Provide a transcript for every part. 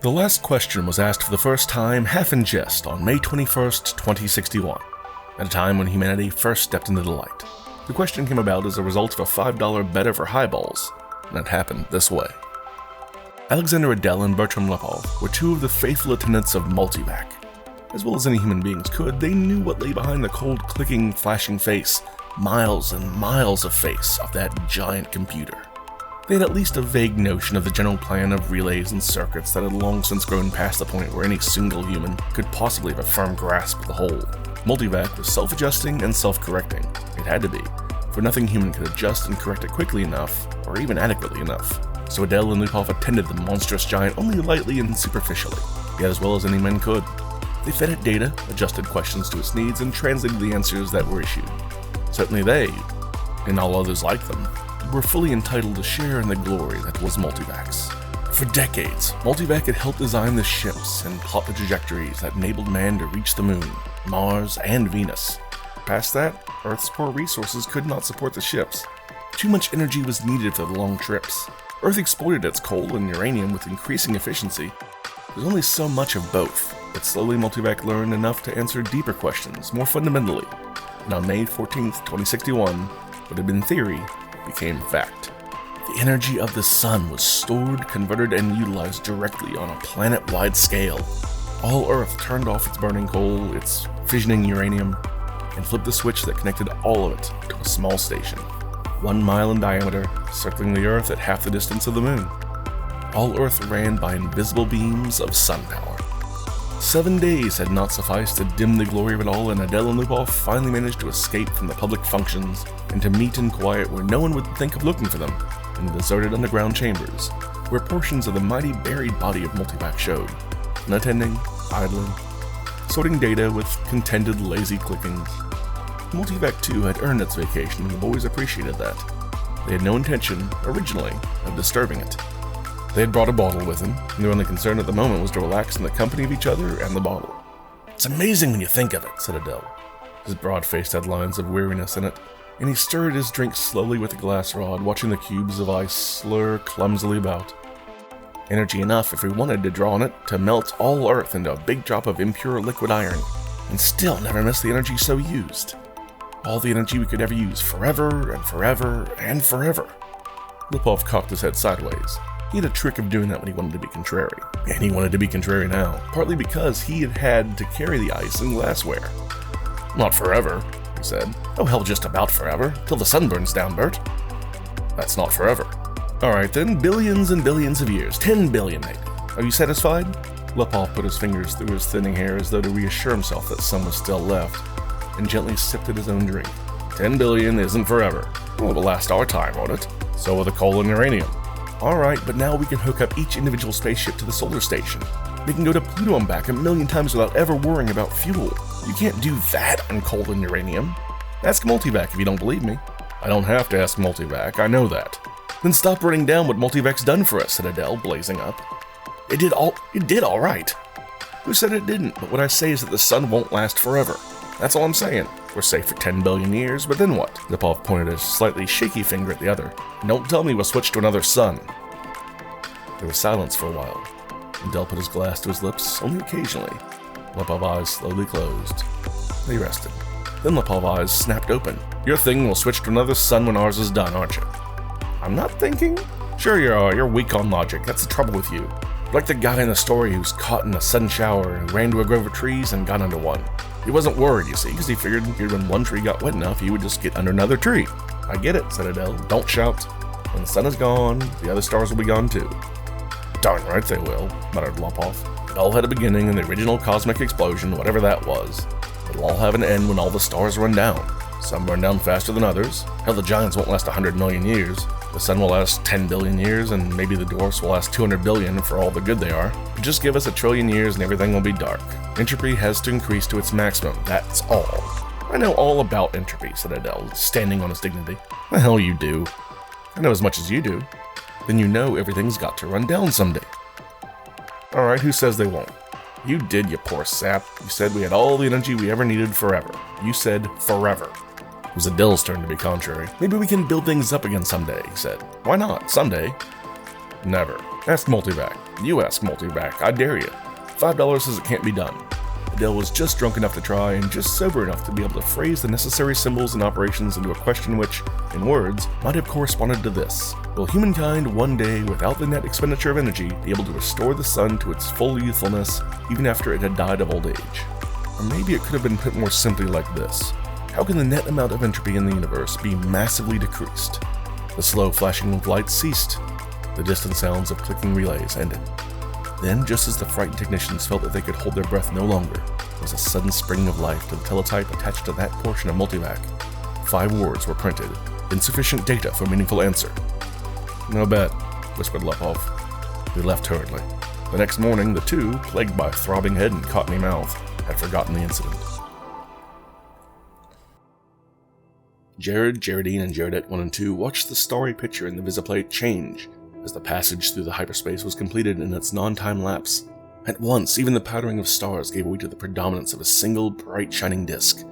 The last question was asked for the first time, half in jest, on May 21st, 2061, at a time when humanity first stepped into the light. The question came about as a result of a $5 bet over highballs, and it happened this way. Alexander Adel and Bertram Lepov were two of the faithful attendants of Multivac. As well as any human beings could, they knew what lay behind the cold, clicking, flashing face, miles and miles of face of that giant computer. They had at least a vague notion of the general plan of relays and circuits that had long since grown past the point where any single human could possibly have a firm grasp of the whole. Multivac was self-adjusting and self-correcting. It had to be, for nothing human could adjust and correct it quickly enough, or even adequately enough. So Adel and Lepov attended the monstrous giant only lightly and superficially, yet as well as any men could. They fed it data, adjusted questions to its needs, and translated the answers that were issued. Certainly they, and all others like them, were fully entitled to share in the glory that was Multivac's. For decades, Multivac had helped design the ships and plot the trajectories that enabled man to reach the Moon, Mars, and Venus. Past that, Earth's poor resources could not support the ships. Too much energy was needed for the long trips. Earth exploited its coal and uranium with increasing efficiency. There's only so much of both, but slowly Multivac learned enough to answer deeper questions more fundamentally. And on May 14th, 2061, what had been theory became fact. The energy of the sun was stored, converted, and utilized directly on a planet-wide scale. All Earth turned off its burning coal, its fissioning uranium, and flipped the switch that connected all of it to a small station, 1 mile in diameter, circling the Earth at half the distance of the Moon. All Earth ran by invisible beams of sun power. 7 days had not sufficed to dim the glory of it all, and Adel and Lepov finally managed to escape from the public functions and to meet in quiet where no one would think of looking for them, in the deserted underground chambers, where portions of the mighty buried body of Multivac showed, unattending, idling, sorting data with contented, lazy clickings. Multivac 2 had earned its vacation, and the boys appreciated that. They had no intention, originally, of disturbing it. They had brought a bottle with them, and their only concern at the moment was to relax in the company of each other and the bottle. "It's amazing when you think of it," said Adel. His broad face had lines of weariness in it, and he stirred his drink slowly with a glass rod, watching the cubes of ice slur clumsily about. Energy enough, if we wanted to draw on it, to melt all Earth into a big drop of impure liquid iron, and still never miss the energy so used. All the energy we could ever use, forever and forever and forever. Lepov cocked his head sideways. He had a trick of doing that when he wanted to be contrary. And he wanted to be contrary now, partly because he had to carry the ice in glassware. "Not forever," he said. "Oh hell, just about forever. Till the sun burns down, Bert." "That's not forever." "Alright then, billions and billions of years. 10 billion maybe. Are you satisfied?" Lepov put his fingers through his thinning hair as though to reassure himself that some was still left, and gently sipped at his own drink. 10 billion isn't forever. Well, it'll last our time, won't it? So will the coal and uranium. Alright, but now we can hook up each individual spaceship to the solar station. We can go to Pluto and back 1,000,000 times without ever worrying about fuel. You can't do that on coal and uranium. Ask Multivac if you don't believe me." "I don't have to ask Multivac, I know that." "Then stop running down what Multivac's done for us," said Adel, blazing up. It did all right. "Who said it didn't? But what I say is that the sun won't last forever. That's all I'm saying. We're safe for 10 billion years, but then what?" Lepov pointed a slightly shaky finger at the other. "Don't tell me we'll switch to another sun." There was silence for a while. Adel put his glass to his lips, only occasionally. Lepov's eyes slowly closed. They rested. Then Lepov's eyes snapped open. "Your thing will switch to another sun when ours is done, aren't you?" "I'm not thinking." "Sure you are. You're weak on logic. That's the trouble with you. Like the guy in the story who's caught in a sudden shower and ran to a grove of trees and got under one. He wasn't worried, you see, because he figured when one tree got wet enough, he would just get under another tree." "I get it," said Adel. "Don't shout. When the sun is gone, the other stars will be gone too." "Darn right they will," muttered Lepov. "It all had a beginning in the original cosmic explosion, whatever that was. It'll all have an end when all the stars run down. Some run down faster than others. Hell, the giants won't last 100 million years. The sun will last 10 billion years, and maybe the dwarfs will last 200 billion for all the good they are. But just give us 1 trillion years and everything will be dark. Entropy has to increase to its maximum, that's all." "I know all about entropy," said Adel, standing on his dignity. "The hell you do." "I know as much as you do." "Then you know everything's got to run down someday." "Alright, who says they won't?" "You did, you poor sap. You said we had all the energy we ever needed forever. You said forever." It was Adel's turn to be contrary. "Maybe we can build things up again someday," he said. "Why not? Someday." "Never." Ask Multivac. You ask Multivac. I dare you. $5 says it can't be done. Adele was just drunk enough to try and just sober enough to be able to phrase the necessary symbols and operations into a question which, in words, might have corresponded to this. Will humankind one day, without the net expenditure of energy, be able to restore the sun to its full youthfulness even after it had died of old age? Or maybe it could have been put more simply like this. How can the net amount of entropy in the universe be massively decreased? The slow flashing of lights ceased. The distant sounds of clicking relays ended. Then, just as the frightened technicians felt that they could hold their breath no longer, there was a sudden springing of life to the teletype attached to that portion of Multivac. 5 words were printed. Insufficient data for meaningful answer. No bet, whispered Lepov. They left hurriedly. The next morning, the two, plagued by throbbing head and cottony mouth, had forgotten the incident. Jared, Jaredine, and Jaredette 1 and 2 watched the starry picture in the visiplate change as the passage through the hyperspace was completed in its non-time lapse. At once, even the powdering of stars gave way to the predominance of a single bright shining disk,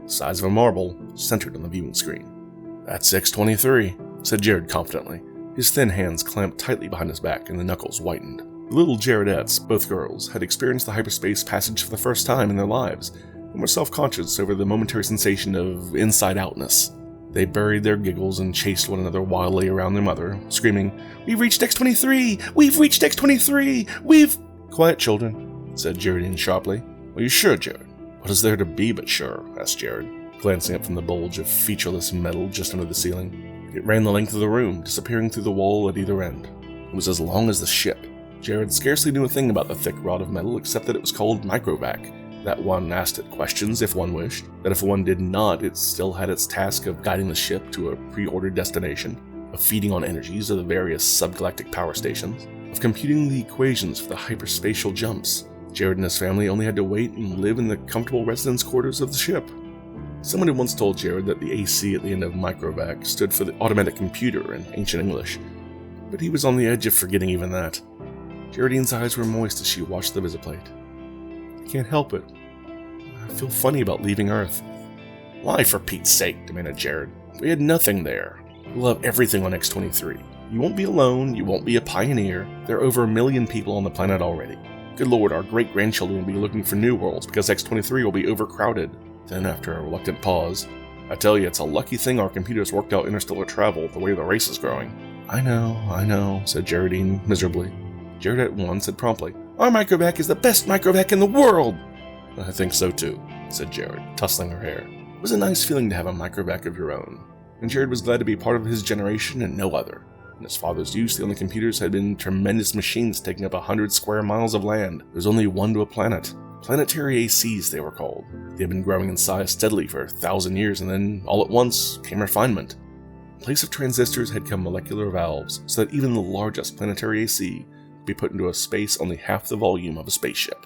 the size of a marble, centered on the viewing screen. That's X-23, said Jared confidently. His thin hands clamped tightly behind his back and the knuckles whitened. The little Jaredettes, both girls, had experienced the hyperspace passage for the first time in their lives and were self-conscious over the momentary sensation of inside-outness. They buried their giggles and chased one another wildly around their mother, screaming, "We've reached X-23! We've reached X-23! We've—" "Quiet, children," said Jaredine sharply. "Are you sure, Jared?" "What is there to be but sure?" asked Jared, glancing up from the bulge of featureless metal just under the ceiling. It ran the length of the room, disappearing through the wall at either end. It was as long as the ship. Jared scarcely knew a thing about the thick rod of metal except that it was called microvac, that one asked it questions if one wished, that if one did not, it still had its task of guiding the ship to a pre-ordered destination, of feeding on energies of the various subgalactic power stations, of computing the equations for the hyperspatial jumps. Jared and his family only had to wait and live in the comfortable residence quarters of the ship. Someone had once told Jared that the AC at the end of microvac stood for the automatic computer in ancient English, but he was on the edge of forgetting even that. Jaredine's eyes were moist as she watched the visiplate. "I can't help it. I feel funny about leaving Earth." "Why, for Pete's sake?" demanded Jared. "We had nothing there. We'll have everything on X-23. You won't be alone, you won't be a pioneer. There are over 1 million people on the planet already. Good Lord, our great-grandchildren will be looking for new worlds because X-23 will be overcrowded." Then, after a reluctant pause, "I tell you, it's a lucky thing our computers worked out interstellar travel the way the race is growing." I know, said Jaredine miserably. Jaredette 1 said promptly, "Our microvac is the best microvac in the world!" "I think so too," said Jared, tussling her hair. It was a nice feeling to have a microvac of your own, and Jared was glad to be part of his generation and no other. In his father's youth, the only computers had been tremendous machines taking up 100 square miles of land. There was only one to a planet. Planetary ACs, they were called. They had been growing in size steadily for 1,000 years, and then, all at once, came refinement. In place of transistors had come molecular valves, so that even the largest planetary AC could be put into a space only half the volume of a spaceship.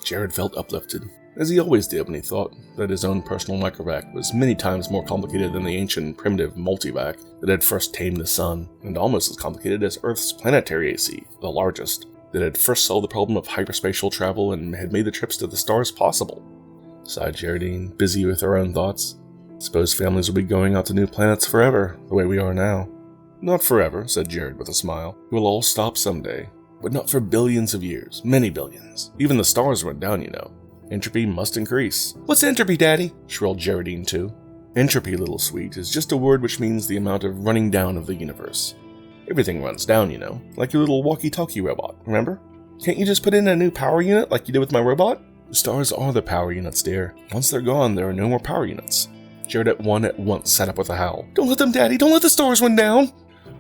Jared felt uplifted, as he always did when he thought that his own personal microvac was many times more complicated than the ancient primitive multivac that had first tamed the sun, and almost as complicated as Earth's planetary AC, the largest, that had first solved the problem of hyperspatial travel and had made the trips to the stars possible. Sighed Jaredine, busy with her own thoughts. Suppose families will be going out to new planets forever, the way we are now. Not forever, said Jared with a smile. We'll all stop someday. But not for billions of years, many billions. Even the stars went down, you know. Entropy must increase. What's entropy, Daddy? Shrilled Jaredine too. Entropy, little sweet, is just a word which means the amount of running down of the universe. Everything runs down, you know, like your little walkie-talkie robot, remember? Can't you just put in a new power unit like you did with my robot? The stars are the power units, dear. Once they're gone, there are no more power units. Jaredette 1 at once sat up with a howl. Don't let them, Daddy! Don't let the stars run down!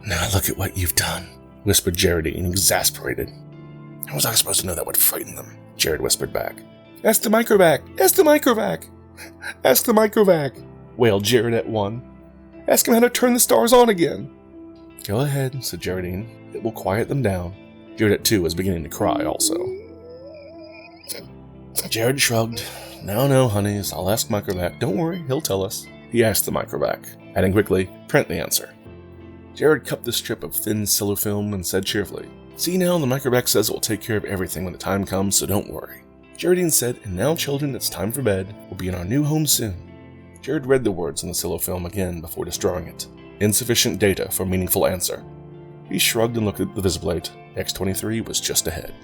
Now look at what you've done, whispered Jaredine, exasperated. How was I supposed to know that would frighten them? Jared whispered back. Ask the microvac! Ask the microvac! Ask the microvac! Wailed Jaredette 1. Ask him how to turn the stars on again! Go ahead, said Jaredine. It will quiet them down. Jaredette 2 was beginning to cry also. Jared shrugged. No, honeys, I'll ask microvac. Don't worry, he'll tell us. He asked the microvac, adding quickly, print the answer. Jared cut the strip of thin cellophane and said cheerfully, See now, the microvac says it will take care of everything when the time comes, so don't worry. Jaredine said, And now, children, it's time for bed. We'll be in our new home soon. Jared read the words on the cellophane again before destroying it. Insufficient data for meaningful answer. He shrugged and looked at the visiplate. X-23 was just ahead.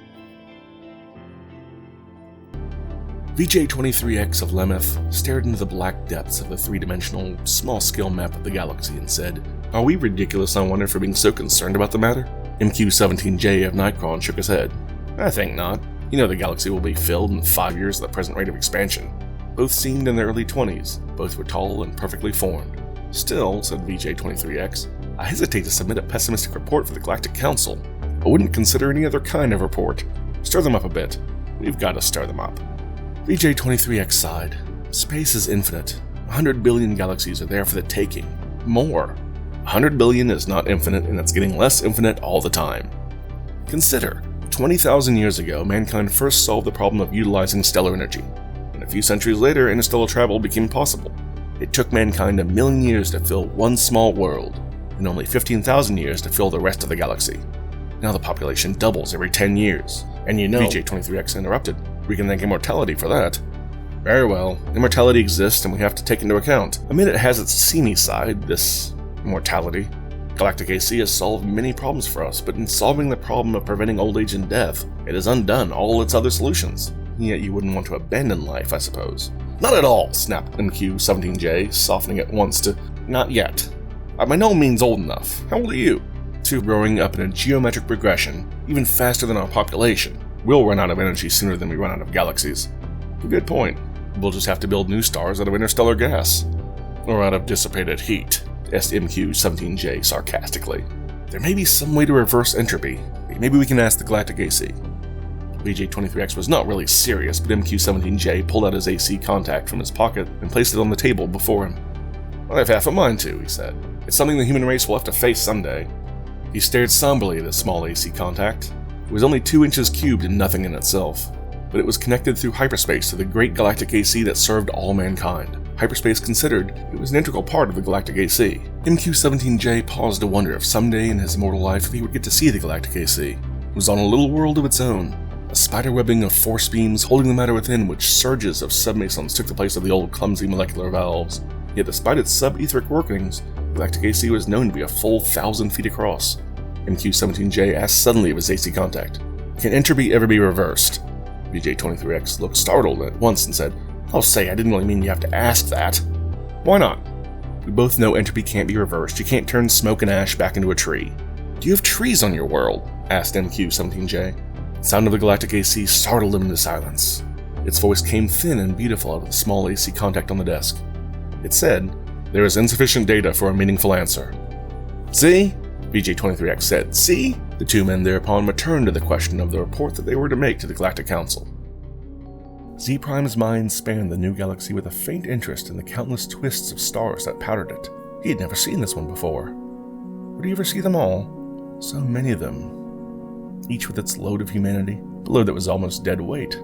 VJ-23X of Lemeth stared into the black depths of the three-dimensional, small-scale map of the galaxy and said, "Are we ridiculous, I wonder, for being so concerned about the matter?" MQ-17J of Nikron shook his head. "I think not. You know the galaxy will be filled in 5 years at the present rate of expansion." Both seemed in their early 20s. Both were tall and perfectly formed. "Still," said VJ-23X, "I hesitate to submit a pessimistic report for the Galactic Council. I wouldn't consider any other kind of report. Stir them up a bit. We've got to stir them up." VJ-23X sighed. "Space is infinite. 100 billion galaxies are there for the taking. More. 100 billion is not infinite, and it's getting less infinite all the time. Consider, 20,000 years ago, mankind first solved the problem of utilizing stellar energy. And a few centuries later, interstellar travel became possible. It took mankind 1,000,000 years to fill one small world, and only 15,000 years to fill the rest of the galaxy. Now the population doubles every 10 years. And you know," VJ-23X interrupted, "we can thank immortality for that." "Very well, immortality exists and we have to take into account. Admit it has its seamy side, this immortality. Galactic AC has solved many problems for us, but in solving the problem of preventing old age and death, it has undone all its other solutions. Yet you wouldn't want to abandon life, I suppose." "Not at all," snapped MQ-17J, softening at once to, "Not yet. I'm by no means old enough. How old are you?" "Two growing up in a geometric progression, even faster than our population. We'll run out of energy sooner than we run out of galaxies." "A good point. We'll just have to build new stars out of interstellar gas." "Or out of dissipated heat," asked MQ-17J sarcastically. "There may be some way to reverse entropy. Maybe we can ask the Galactic AC." VJ-23X was not really serious, but MQ-17J pulled out his AC contact from his pocket and placed it on the table before him. "I have half a mind to," he said. "It's something the human race will have to face someday." He stared somberly at his small AC contact. It was only 2 inches cubed and nothing in itself, but it was connected through hyperspace to the great Galactic AC that served all mankind. Hyperspace considered, it was an integral part of the Galactic AC. MQ-17J paused to wonder if someday in his mortal life he would get to see the Galactic AC. It was on a little world of its own, a spiderwebbing of force beams holding the matter within which surges of submasons took the place of the old clumsy molecular valves. Yet despite its sub-etheric workings, Galactic AC was known to be a full 1,000 feet across. MQ-17J asked suddenly of his AC contact, "Can entropy ever be reversed?" VJ-23X looked startled at once and said, "I'll say, I didn't really mean you have to ask that." "Why not?" "We both know entropy can't be reversed. You can't turn smoke and ash back into a tree." "Do you have trees on your world?" asked MQ-17J. The sound of the Galactic AC startled him into silence. Its voice came thin and beautiful out of the small AC contact on the desk. It said, "There is insufficient data for a meaningful answer." "See?" VJ-23X said. "See?" The two men thereupon returned to the question of the report that they were to make to the Galactic Council. Z-Prime's mind spanned the new galaxy with a faint interest in the countless twists of stars that powdered it. He had never seen this one before. Would he ever see them all? So many of them. Each with its load of humanity, a load that was almost dead weight.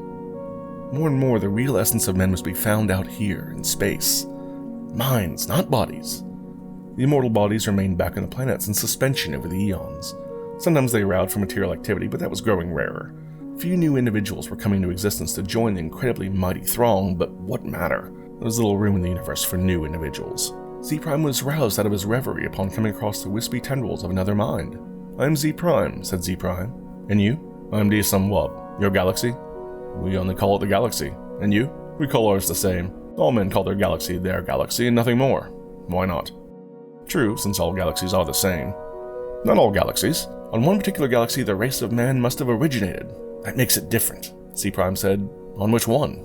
More and more, the real essence of men must be found out here, in space. Minds, not bodies. The immortal bodies remained back on the planets in suspension over the eons. Sometimes they aroused for material activity, but that was growing rarer. Few new individuals were coming into existence to join the incredibly mighty throng, but what matter? There was little room in the universe for new individuals. Z-Prime was roused out of his reverie upon coming across the wispy tendrils of another mind. "I'm Z-Prime," said Z-Prime. "And you?" "I'm D-Some-Wub. Your galaxy?" "We only call it the galaxy. And you?" "We call ours the same. All men call their galaxy and nothing more." "Why not?" "True, since all galaxies are the same." "Not all galaxies. On one particular galaxy, the race of man must have originated. That makes it different," Z-Prime said. "On which one?"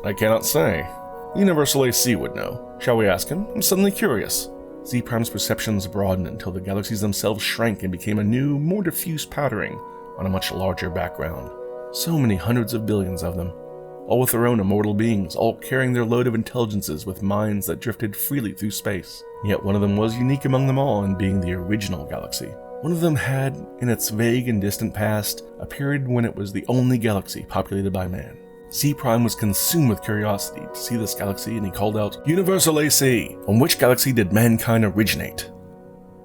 "I cannot say. The Universal AC would know. Shall we ask him? I'm suddenly curious." Z-Prime's perceptions broadened until the galaxies themselves shrank and became a new, more diffuse powdering on a much larger background. So many hundreds of billions of them, all with their own immortal beings, all carrying their load of intelligences with minds that drifted freely through space. Yet one of them was unique among them all in being the original galaxy. One of them had, in its vague and distant past, a period when it was the only galaxy populated by man. Z-Prime was consumed with curiosity to see this galaxy, and he called out, "Universal AC! On which galaxy did mankind originate?"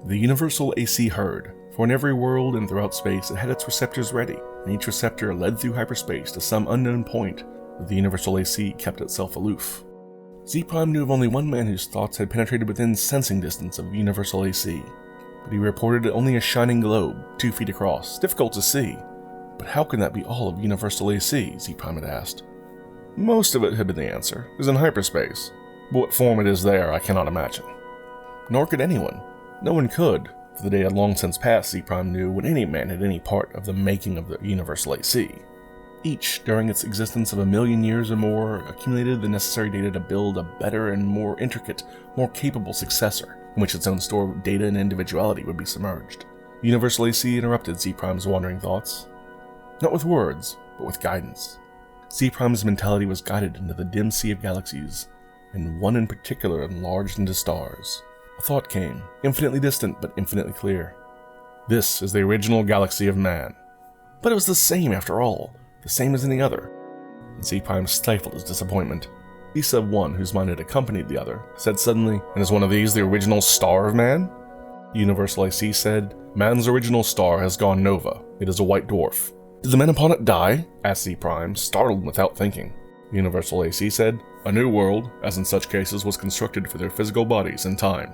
The Universal AC heard, for in every world and throughout space it had its receptors ready, and each receptor led through hyperspace to some unknown point, but the Universal AC kept itself aloof. Z-Prime knew of only one man whose thoughts had penetrated within sensing distance of Universal AC. but he reported only a shining globe, 2 feet across, difficult to see. But how can that be all of Universal AC? Z Prime had asked. Most of it had been the answer. It was in hyperspace. But what form it is there, I cannot imagine. Nor could anyone. No one could, for the day had long since passed, Z Prime knew, when any man had any part of the making of the Universal AC. Each, during its existence of 1,000,000 years or more, accumulated the necessary data to build a better and more intricate, more capable successor, in which its own store of data and individuality would be submerged. Universal AC interrupted Z Prime's wandering thoughts. Not with words, but with guidance. Z Prime's mentality was guided into the dim sea of galaxies, and one in particular enlarged into stars. A thought came, infinitely distant but infinitely clear. This is the original galaxy of man. But it was the same after all, the same as any other. And Z Prime stifled his disappointment. Lisa, one whose mind had accompanied the other, said suddenly, "And is one of these the original star of man?" Universal AC said, "Man's original star has gone nova. It is a white dwarf." "Did the men upon it die?" asked Z Prime, startled without thinking. Universal AC said, "A new world, as in such cases, was constructed for their physical bodies in time."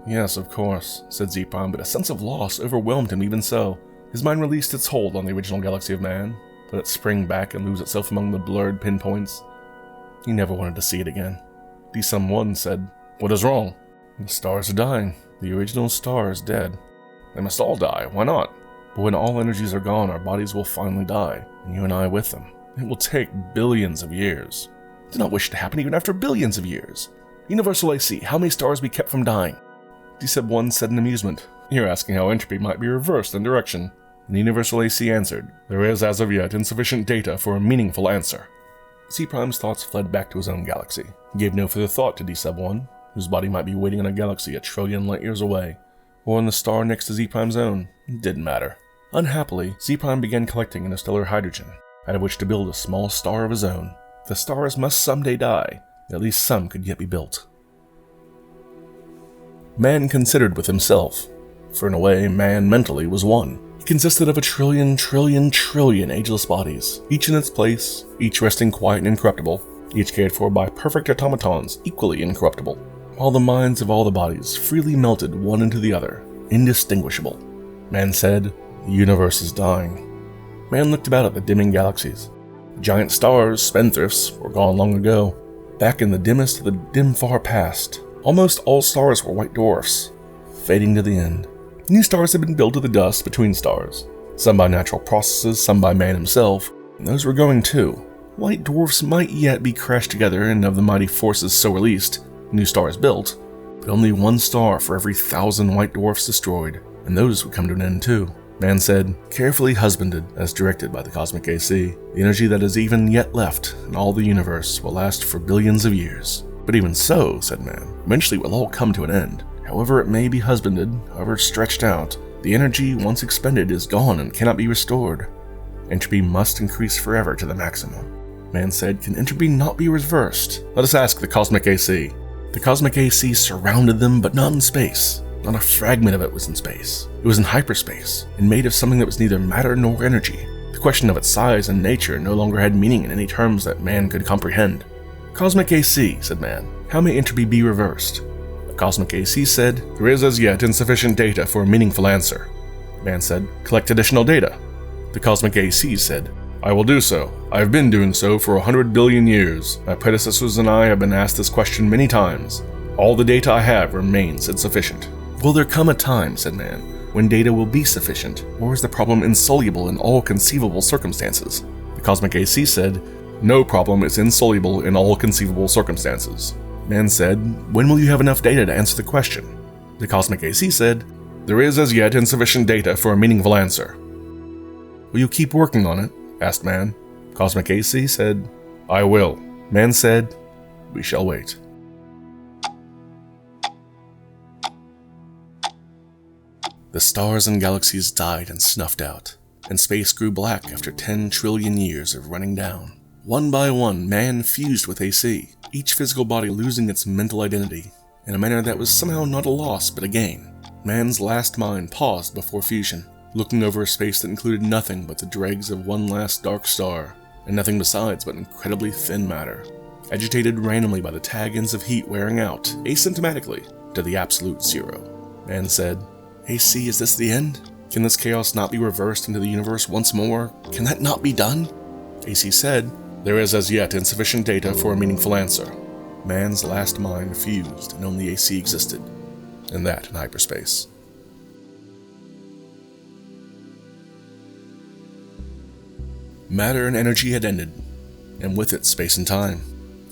"Yes, of course," said Z Prime, but a sense of loss overwhelmed him even so. His mind released its hold on the original galaxy of man, let it spring back and lose itself among the blurred pinpoints. He never wanted to see it again. D-Sum-1 said, "What is wrong?" "The stars are dying. The original star is dead." "They must all die. Why not?" "But when all energies are gone, our bodies will finally die, and you and I with them. It will take billions of years." "I do not wish it to happen even after billions of years. Universal AC, how may stars be kept from dying?" D-Sub-1 said in amusement, "You're asking how entropy might be reversed in direction." And Universal AC answered, "There is as of yet insufficient data for a meaningful answer." Z Prime's thoughts fled back to his own galaxy. He gave no further thought to D-Sub-1, whose body might be waiting in a galaxy 1,000,000,000,000 light years away, or in the star next to Z Prime's own. It didn't matter. Unhappily, Z Prime began collecting interstellar hydrogen, out of which to build a small star of his own. The stars must someday die, at least some could yet be built. Man considered with himself, for in a way, man mentally was one. He consisted of 1,000,000,000,000,000,000,000,000 ageless bodies, each in its place, each resting quiet and incorruptible, each cared for by perfect automatons equally incorruptible, while the minds of all the bodies freely melted one into the other, indistinguishable. Man said, "The universe is dying." Man looked about at the dimming galaxies. The giant stars, spendthrifts, were gone long ago. Back in the dimmest of the dim far past, almost all stars were white dwarfs, fading to the end. New stars had been built of the dust between stars, some by natural processes, some by man himself, and those were going too. White dwarfs might yet be crashed together, and of the mighty forces so released, new stars built, but only one star for every 1,000 white dwarfs destroyed, and those would come to an end too. Man said, "Carefully husbanded, as directed by the cosmic AC, the energy that is even yet left in all the universe will last for billions of years." "But even so," said man, "eventually it will all come to an end. However it may be husbanded, however stretched out, the energy once expended is gone and cannot be restored. Entropy must increase forever to the maximum." Man said, "Can entropy not be reversed? Let us ask the cosmic AC." The cosmic AC surrounded them, but not in space. Not a fragment of it was in space. It was in hyperspace, and made of something that was neither matter nor energy. The question of its size and nature no longer had meaning in any terms that man could comprehend. "Cosmic AC," said man, "how may entropy be reversed?" The cosmic AC said, "There is as yet insufficient data for a meaningful answer." Man said, "Collect additional data." The cosmic AC said, "I will do so. I have been doing so for 100 billion years. My predecessors and I have been asked this question many times. All the data I have remains insufficient." "Will there come a time," said man, "when data will be sufficient, or is the problem insoluble in all conceivable circumstances?" The cosmic AC said, "No problem is insoluble in all conceivable circumstances." Man said, "When will you have enough data to answer the question?" The cosmic AC said, "There is as yet insufficient data for a meaningful answer." "Will you keep working on it?" asked man. Cosmic AC said, "I will." Man said, "We shall wait." The stars and galaxies died and snuffed out, and space grew black after 10 trillion years of running down. One by one, man fused with AC, each physical body losing its mental identity, in a manner that was somehow not a loss but a gain. Man's last mind paused before fusion, looking over a space that included nothing but the dregs of one last dark star, and nothing besides but incredibly thin matter, agitated randomly by the tag ends of heat wearing out, asymptomatically, to the absolute zero. Man said, AC, is this the end? Can this chaos not be reversed into the universe once more? Can that not be done? AC said, there is as yet insufficient data for a meaningful answer. Man's last mind fused and only AC existed, and that in hyperspace. Matter and energy had ended, and with it space and time.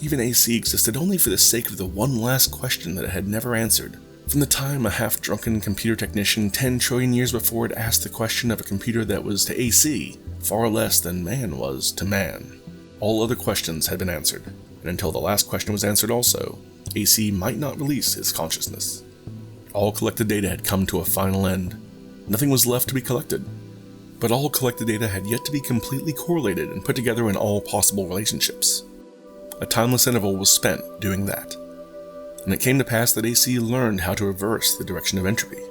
Even AC existed only for the sake of the one last question that it had never answered. From the time a half-drunken computer technician 10 trillion years before had asked the question of a computer that was to AC far less than man was to man. All other questions had been answered, and until the last question was answered also, AC might not release his consciousness. All collected data had come to a final end. Nothing was left to be collected. But all collected data had yet to be completely correlated and put together in all possible relationships. A timeless interval was spent doing that. And it came to pass that AC learned how to reverse the direction of entropy.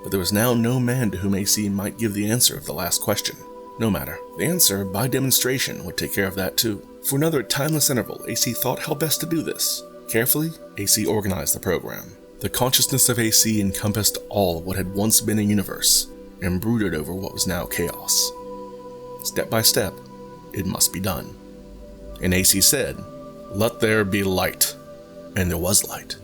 But there was now no man to whom AC might give the answer of the last question. No matter, the answer, by demonstration, would take care of that too. For another timeless interval, AC thought how best to do this. Carefully, AC organized the program. The consciousness of AC encompassed all of what had once been a universe, and brooded over what was now chaos. Step by step, it must be done. And AC said, "Let there be light." And there was light.